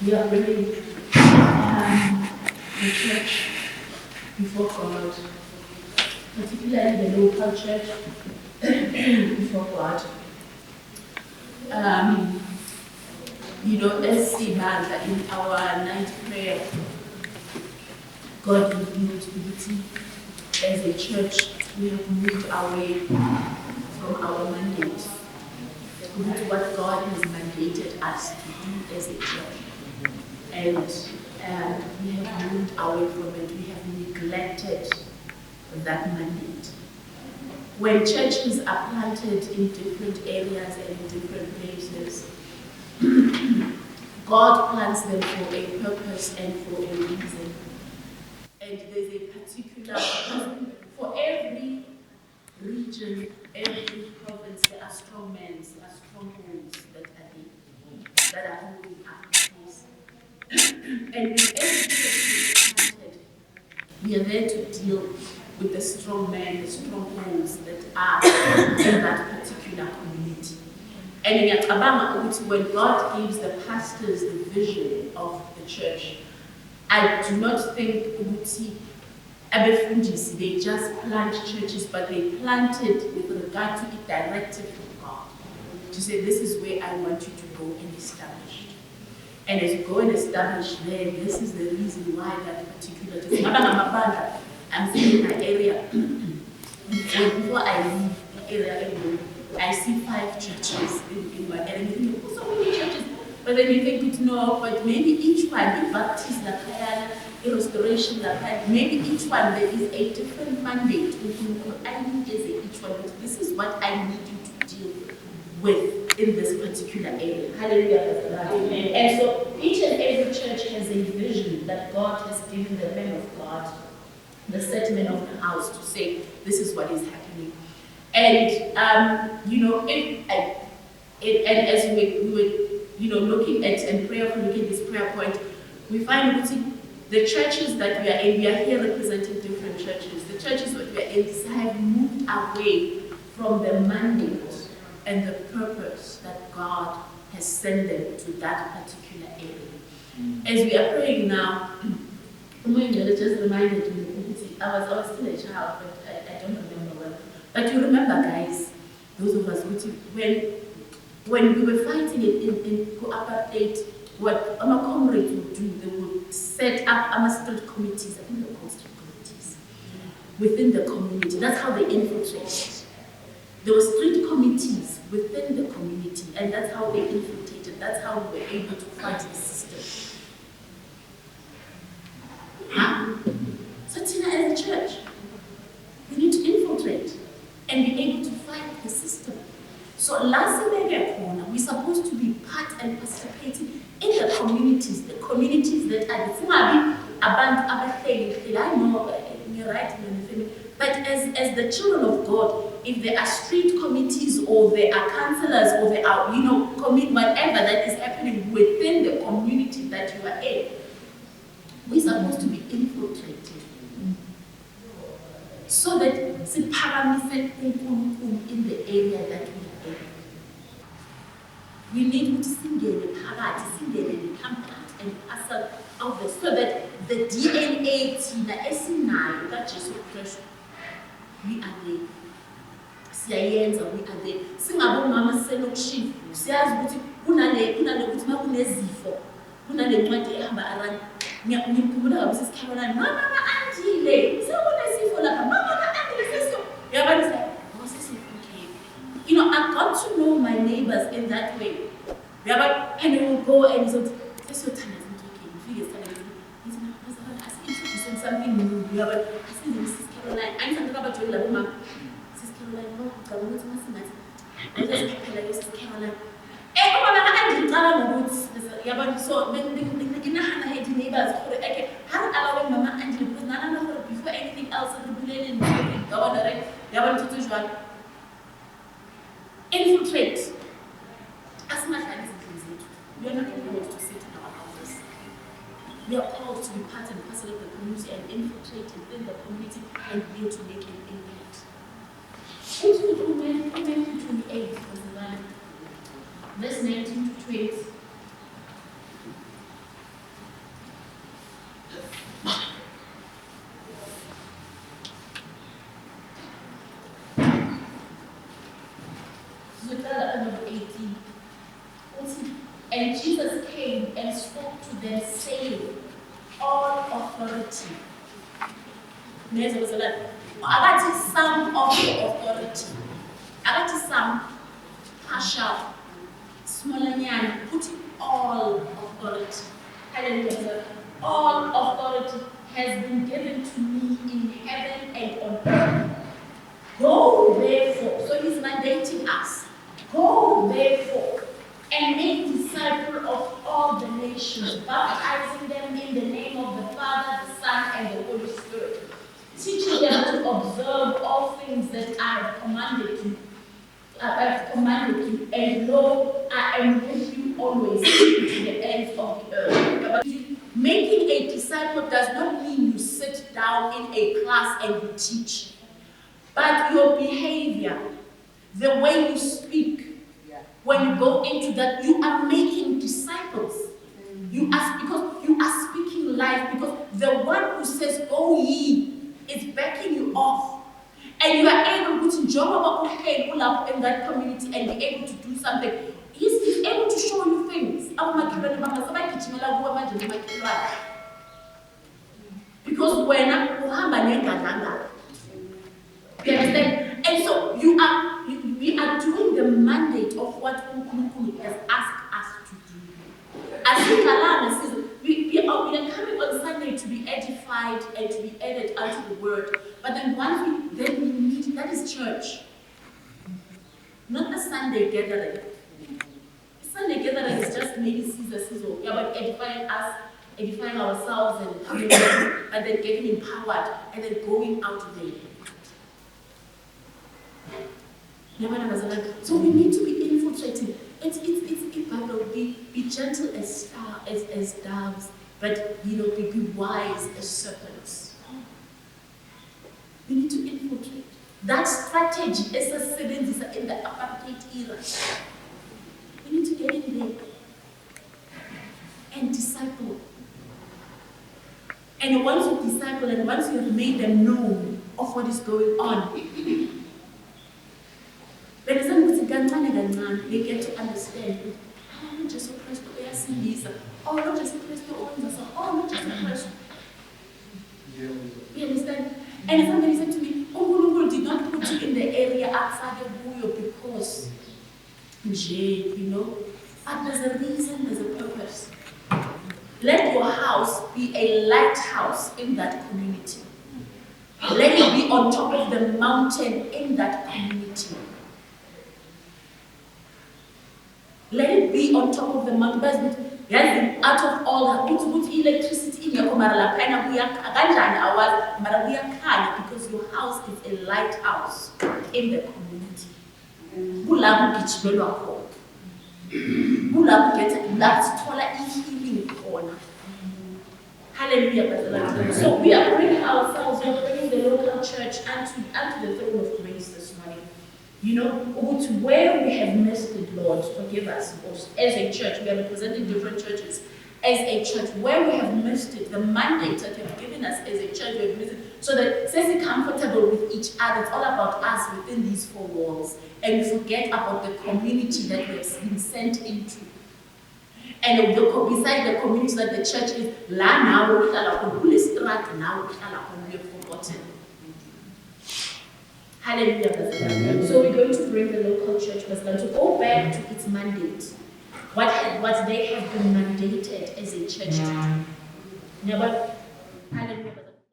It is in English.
we are bringing the church before God, particularly the local church before God. As Sibanda in our night prayer, God revealed unity. As a church, we have moved away from our mandate to what God has mandated us to do as a church. And we have moved away from it. We have neglected that mandate. When churches are planted in different areas and in different places, God plants them for a purpose and for a reason. And there's a particular, for every region, every province, there are strong men, there are strongholds that are holding up the place. And with every church planted, we are there to deal with the strong men, the strongholds that are in that particular community. And in Gqobha, when God gives the pastors the vision of the church, I do not think they just plant churches, but they plant it with regard to a directive from God. To say, this is where I want you to go and establish. And as you go and establish there, this is the reason why that particular church. I'm saying in my area, before I leave the area, I see 5 churches in my area. And you think, oh, so many churches. But then you think, no, but maybe each one, the Baptist, the Kayana, the Restoration, maybe each one there is a different mandate. I need each one, but this is what I need you to deal with in this particular area. Hallelujah. Amen. And so each and every church has a vision that God has given the men of God, the set men of the house, to say, this is what is happening. And, and as we were, looking at and prayerfully looking at this prayer point, we find the churches that we are here representing different churches. The churches that we are in have moved away from the mandate and the purpose that God has sent them to that particular area. As we are praying now, it just reminded me, I was still a child, but I don't remember well. But you remember, guys, those of us when we were fighting in Gqobha, what our comrades would do, they would set up street committees, I think they're called street committees, within the community. That's how they infiltrated. There were street committees within the community, and that's how they infiltrated. That's how we were able to fight the system. So Tina, as a church, we need to infiltrate and be able to fight the system. So last corner, we're supposed to be part and participating in the communities that are I know you're right, but as the children of God, if there are street committees or there are councillors or there are, whatever that is happening within the community that you are in, we're supposed to be infiltrated. So that in the area that we are in. We need to sing and become part and parcel of this, so that the DNA Tina that Jesus Christ, we are there. Siyayenza, we are there. Singabo mama selokshi, siyazi ukuthi kunale ukuthi makunezifo, kunale ncwadi ehamba around. Ngiyakhumbula kabi sisi Caroline, mama andile, sekunezifo lapha, mama andile sesio. Yabanisa, I got to know my neighbors in that way. And we will go and so this your time isn't okay. You feel it's time. He's introducing something new. I see Mrs. Caroline. I'm talking about your love, mom. Mrs. Caroline, no, I'm not Mrs. I just feel like Mrs. Caroline. I didn't know so then the neighbors how allowing Mama Angela because none before anything else infiltrate as much as it is. We are not able to sit in our houses. We are called to be part and parcel of the community and infiltrate within the community and be able to make an impact. Into 28 verse 19 to 20. Agathi some of the authority. Agathi some partial, smallanyana, put all authority. Hallelujah. All authority has been given to me in heaven and on earth. Go therefore. So he's mandating us. Go therefore and make disciples of all the nations, baptizing them in the name of the Father, the Son, and the Holy Spirit, teaching them to observe all things that I have commanded you. And lo, I am with you always to the ends of the earth. Making a disciple does not mean you sit down in a class and you teach, but your behavior, the way you speak, when you go into that, you are making disciples. Because you are speaking life, because the one who says, "Go ye," is backing you off. And you are able to Gqobha in that community and be able to do something. He's able to show you things. Because when you understand? And so we are doing the mandate of what Unkulunkulu has asked us to do. As Kalana says, we are coming on Sunday to be edified and to be added unto the word. But then we meet, that is church. Not the Sunday gathering. The Sunday gathering is just maybe Caesar. Yeah, but edifying us, edifying ourselves, and then getting empowered, and then going out there. So we need to be infiltrating. It's be gentle as doves, but be wise as serpents. We need to infiltrate. That strategy is a seventies in the apartheid era. We need to get in there and disciple. And once you disciple and once you have made them know of what is going on, they get to understand. Oh, not just a person, oh, not just a person, oh, not just a person. You understand? And somebody said to me, oh, did not put you in the area outside of Buyo because, but there's a reason, there's a purpose. Let your house be a lighthouse in that community. Let it be on top of the mountain in that community. Let it be on top of the mountain. Out of all that, put electricity in your because your house is a lighthouse in the community. Hallelujah. So we are bringing ourselves, we are bringing the local church unto the throne of grace this morning. To where we have missed it, Lord, forgive us. As a church, we are representing different churches. As a church, where we have missed it, the mandate that you have given us as a church, we have missed it. So that since we're comfortable with each other, it's all about us within these four walls. And we forget about the community that we have been sent into. And beside the community that the church is, now we have forgotten. Hallelujah. Amen. So we're going to bring the local church to go back to its mandate. What they have been mandated as a church to do. Hallelujah.